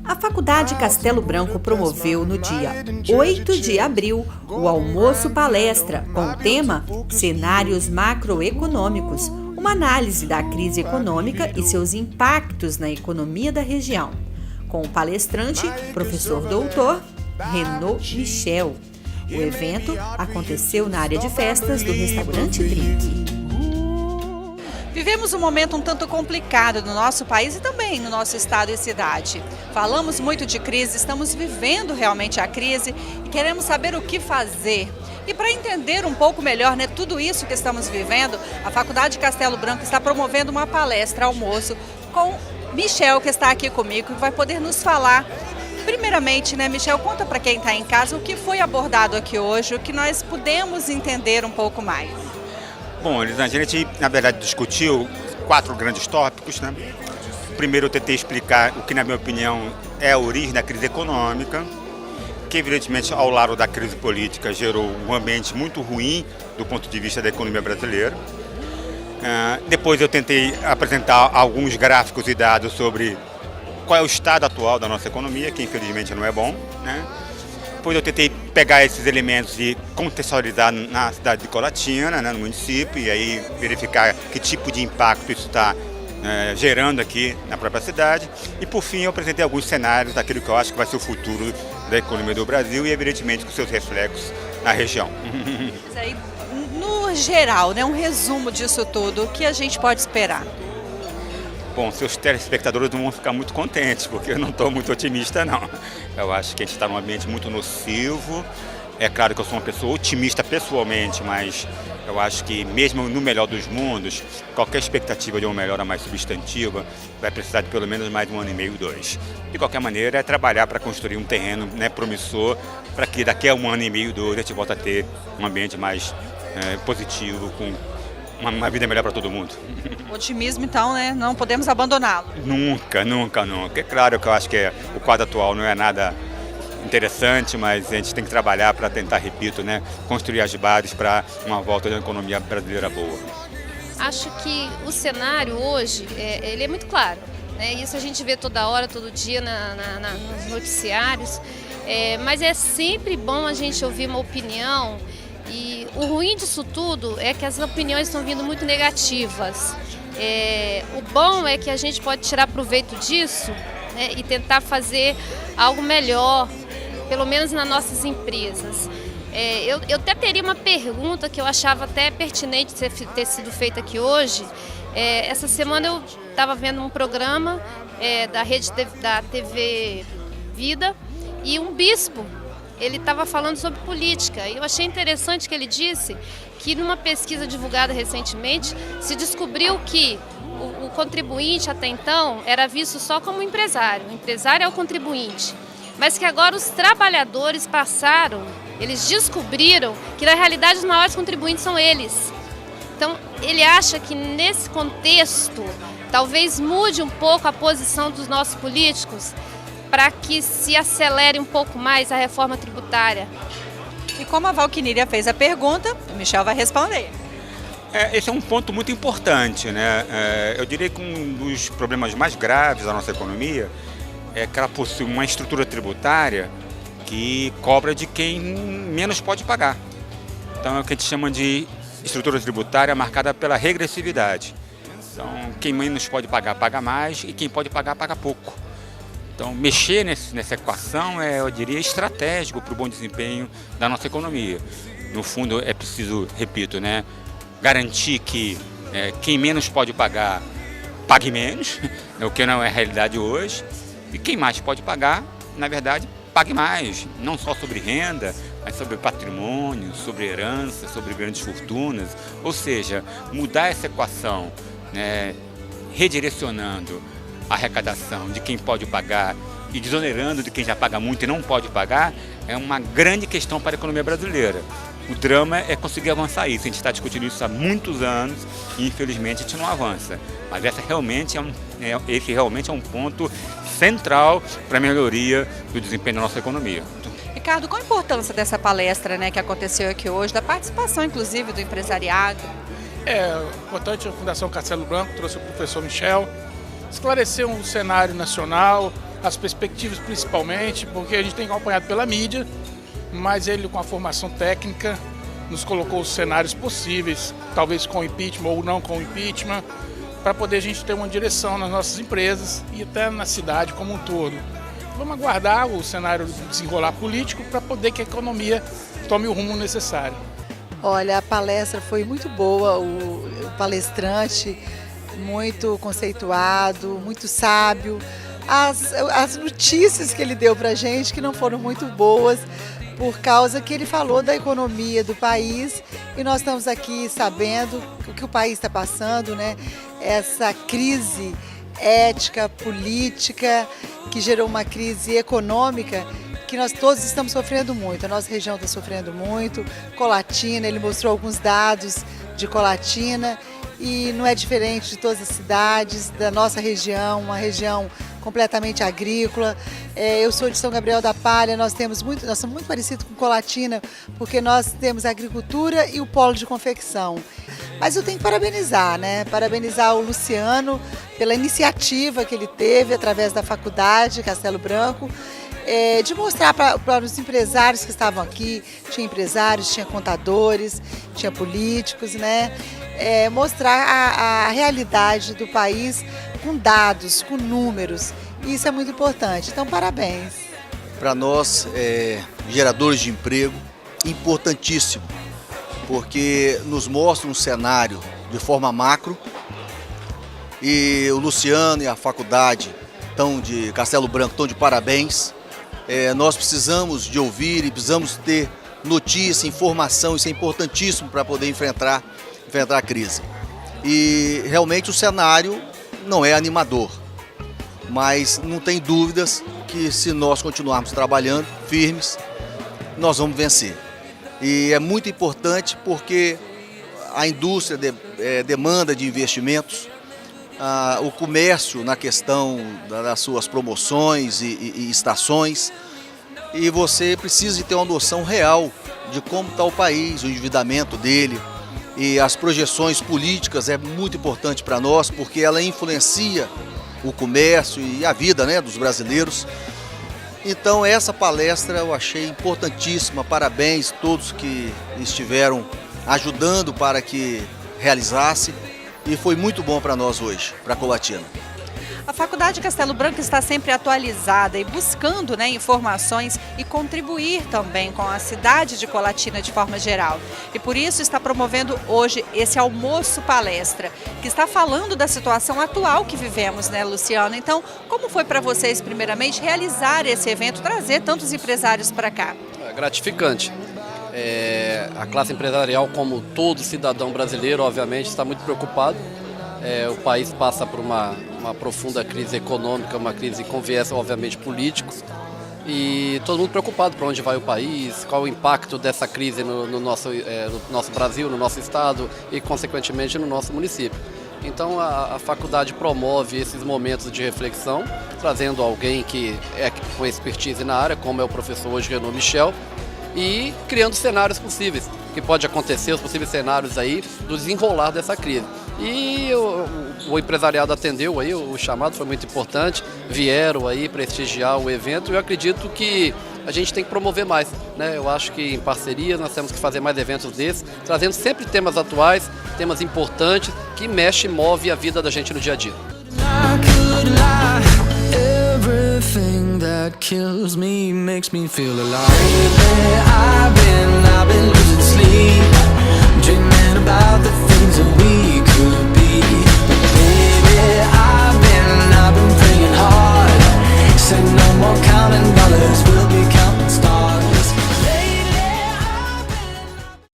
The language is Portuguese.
A Faculdade Castelo Branco promoveu no dia 8 de abril o Almoço Palestra com o tema Cenários Macroeconômicos, uma análise da crise econômica e seus impactos na economia da região, com o palestrante, professor doutor Renaud Michel. O evento aconteceu na área de festas do restaurante Drink. Vivemos um momento um tanto complicado no nosso país e também no nosso estado e cidade. Falamos muito de crise, estamos vivendo realmente a crise e queremos saber o que fazer. E para entender um pouco melhor, tudo isso que estamos vivendo, a Faculdade Castelo Branco está promovendo uma palestra almoço com Michel, que está aqui comigo, que vai poder nos falar. Primeiramente, Michel, conta para quem está em casa o que foi abordado aqui hoje, o que nós pudemos entender um pouco mais. Bom, Elisângela, a gente, na verdade, discutiu 4 grandes tópicos, Primeiro, eu tentei explicar o que, na minha opinião, é a origem da crise econômica, que, evidentemente, ao lado da crise política, gerou um ambiente muito ruim do ponto de vista da economia brasileira. Depois, eu tentei apresentar alguns gráficos e dados sobre qual é o estado atual da nossa economia, que, infelizmente, não é bom, Depois eu tentei pegar esses elementos e contextualizar na cidade de Colatina, no município, e aí verificar que tipo de impacto isso está gerando aqui na própria cidade. E por fim eu apresentei alguns cenários daquilo que eu acho que vai ser o futuro da economia do Brasil e evidentemente com seus reflexos na região. Mas aí, no geral, um resumo disso tudo, o que a gente pode esperar? Bom, seus telespectadores não vão ficar muito contentes, porque eu não estou muito otimista, não. Eu acho que a gente está num ambiente muito nocivo. É claro que eu sou uma pessoa otimista pessoalmente, mas eu acho que mesmo no melhor dos mundos, qualquer expectativa de uma melhora mais substantiva vai precisar de pelo menos mais 1 ano e meio, 2. De qualquer maneira, é trabalhar para construir um terreno promissor, para que daqui a 1 ano e meio, 2, a gente volta a ter um ambiente mais positivo, com uma vida melhor para todo mundo. Otimismo, então, não podemos abandoná-lo. Nunca. É claro que eu acho que o quadro atual não é nada interessante, mas a gente tem que trabalhar para tentar, repito, construir as bases para uma volta da economia brasileira boa. Acho que o cenário hoje, ele é muito claro, Isso a gente vê toda hora, todo dia nos noticiários, mas é sempre bom a gente ouvir uma opinião. E o ruim disso tudo é que as opiniões estão vindo muito negativas. O bom é que a gente pode tirar proveito disso e tentar fazer algo melhor, pelo menos nas nossas empresas. Eu até teria uma pergunta que eu achava até pertinente ter sido feita aqui hoje. Essa semana eu estava vendo um programa da TV Vida e um bispo. Ele estava falando sobre política e eu achei interessante que ele disse que numa pesquisa divulgada recentemente se descobriu que o contribuinte até então era visto só como empresário. O empresário é o contribuinte, mas que agora os trabalhadores eles descobriram que na realidade os maiores contribuintes são eles. Então ele acha que nesse contexto talvez mude um pouco a posição dos nossos políticos, para que se acelere um pouco mais a reforma tributária. E como a Valquiníria fez a pergunta, o Michel vai responder. Esse é um ponto muito importante, Eu diria que um dos problemas mais graves da nossa economia é que ela possui uma estrutura tributária que cobra de quem menos pode pagar. Então é o que a gente chama de estrutura tributária marcada pela regressividade. Então quem menos pode pagar, paga mais e quem pode pagar, paga pouco. Então, mexer nessa equação eu diria, estratégico para o bom desempenho da nossa economia. No fundo, é preciso, repito, garantir que quem menos pode pagar, pague menos, o que não é a realidade hoje, e quem mais pode pagar, na verdade, pague mais, não só sobre renda, mas sobre patrimônio, sobre herança, sobre grandes fortunas. Ou seja, mudar essa equação, redirecionando a arrecadação de quem pode pagar e desonerando de quem já paga muito e não pode pagar, é uma grande questão para a economia brasileira. O drama é conseguir avançar isso. A gente está discutindo isso há muitos anos e infelizmente a gente não avança. Mas esse realmente é um ponto central para a melhoria do desempenho da nossa economia. Ricardo, qual a importância dessa palestra que aconteceu aqui hoje, da participação inclusive do empresariado? É importante, a Fundação Castelo Branco trouxe o professor Michel, esclarecer um cenário nacional, as perspectivas principalmente, porque a gente tem acompanhado pela mídia, mas ele com a formação técnica nos colocou os cenários possíveis, talvez com impeachment ou não com impeachment, para poder a gente ter uma direção nas nossas empresas e até na cidade como um todo. Vamos aguardar o cenário desenrolar político para poder que a economia tome o rumo necessário. Olha, a palestra foi muito boa, o palestrante muito conceituado, muito sábio. As notícias que ele deu para a gente que não foram muito boas, por causa que ele falou da economia do país e nós estamos aqui sabendo o que o país está passando, né? Essa crise ética, política, que gerou uma crise econômica que nós todos estamos sofrendo muito. A nossa região está sofrendo muito. Colatina, ele mostrou alguns dados de Colatina e não é diferente de todas as cidades da nossa região, uma região completamente agrícola. Eu sou de São Gabriel da Palha, nós somos muito parecidos com Colatina, porque nós temos a agricultura e o polo de confecção. Mas eu tenho que parabenizar, né? Parabenizar o Luciano pela iniciativa que ele teve através da faculdade Castelo Branco, de mostrar para os empresários que estavam aqui, tinha empresários, tinha contadores, tinha políticos, né? Mostrar a realidade do país com dados, com números. Isso é muito importante. Então, parabéns. Para nós, geradores de emprego, importantíssimo, porque nos mostra um cenário de forma macro e o Luciano e a faculdade de Castelo Branco estão de parabéns. Nós precisamos de ouvir e precisamos ter notícia, informação, isso é importantíssimo para poder enfrentar a crise. E realmente o cenário não é animador, mas não tem dúvidas que se nós continuarmos trabalhando firmes, nós vamos vencer. E é muito importante porque a indústria demanda de investimentos, o comércio na questão das suas promoções e estações, e você precisa de ter uma noção real de como está o país, o endividamento dele, e as projeções políticas é muito importante para nós, porque ela influencia o comércio e a vida, né, dos brasileiros. Então essa palestra eu achei importantíssima, parabéns a todos que estiveram ajudando para que realizasse, e foi muito bom para nós hoje, para a Colatina. A Faculdade Castelo Branco está sempre atualizada e buscando, né, informações e contribuir também com a cidade de Colatina de forma geral. E por isso está promovendo hoje esse almoço palestra, que está falando da situação atual que vivemos, né, Luciano? Então, como foi para vocês, primeiramente, realizar esse evento, trazer tantos empresários para cá? É gratificante. A classe empresarial, como todo cidadão brasileiro, obviamente, está muito preocupado. O país passa por uma profunda crise econômica, uma crise com viés, obviamente, político. E todo mundo preocupado para onde vai o país, qual o impacto dessa crise no nosso Brasil, no nosso estado e, consequentemente, no nosso município. Então, a faculdade promove esses momentos de reflexão, trazendo alguém que é com expertise na área, como é o professor hoje, Renan Michel, e criando cenários possíveis, que pode acontecer, os possíveis cenários aí do desenrolar dessa crise. E o empresariado atendeu aí, o chamado foi muito importante, vieram aí prestigiar o evento, e eu acredito que a gente tem que promover mais, né? Eu acho que em parceria nós temos que fazer mais eventos desses, trazendo sempre temas atuais, temas importantes, que mexe e move a vida da gente no dia a dia. Everything that kills me makes me feel alive. Lately I've been losing sleep, dreaming about the things that we could be. Baby, I've been praying hard. Said no more counting dollars, we'll be counting